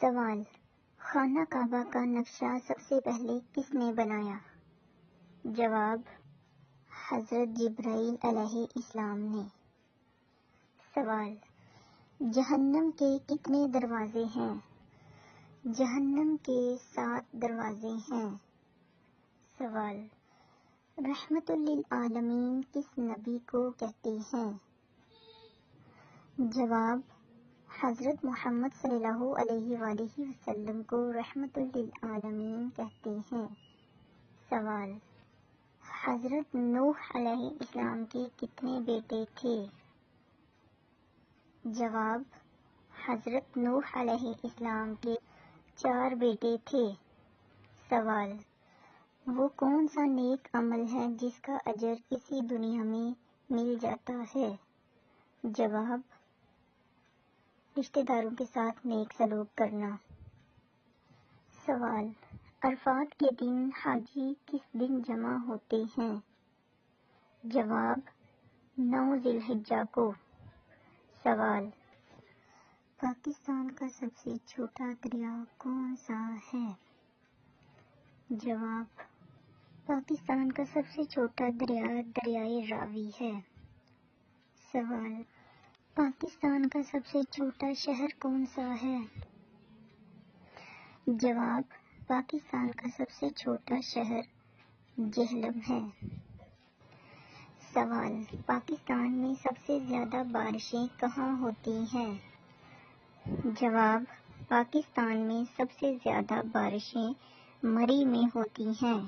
سوال: خانہ کعبہ کا نقشہ سب سے پہلے کس نے بنایا؟ جواب: حضرت جبرائیل علیہ السلام نے۔ سوال: جہنم کے کتنے دروازے ہیں؟ جہنم کے 7 دروازے ہیں۔ سوال: رحمت للعالمین کس نبی کو کہتے ہیں؟ جواب: حضرت محمد صلی اللہ علیہ وآلہ وسلم کو رحمت للعالمین کہتے ہیں۔ سوال: حضرت نوح علیہ السلام کے کتنے بیٹے تھے؟ جواب: حضرت نوح علیہ السلام کے 4 بیٹے تھے۔ سوال: وہ کون سا نیک عمل ہے جس کا اجر اسی دنیا میں مل جاتا ہے؟ جواب: رشتہ داروں کے ساتھ نیک سلوک کرنا۔ سوال: عرفات کے دن حاجی کس دن جمع ہوتے ہیں؟ جواب: 9 ذی الحجہ کو۔ سوال: پاکستان کا سب سے چھوٹا دریا کون سا ہے؟ جواب: پاکستان کا سب سے چھوٹا دریا دریائے راوی ہے۔ سوال: پاکستان کا سب سے چھوٹا شہر کون سا ہے؟ جواب: پاکستان کا سب سے چھوٹا شہر جہلم ہے۔ سوال: پاکستان میں سب سے زیادہ بارشیں کہاں ہوتی ہیں؟ جواب: پاکستان میں سب سے زیادہ بارشیں مری میں ہوتی ہیں۔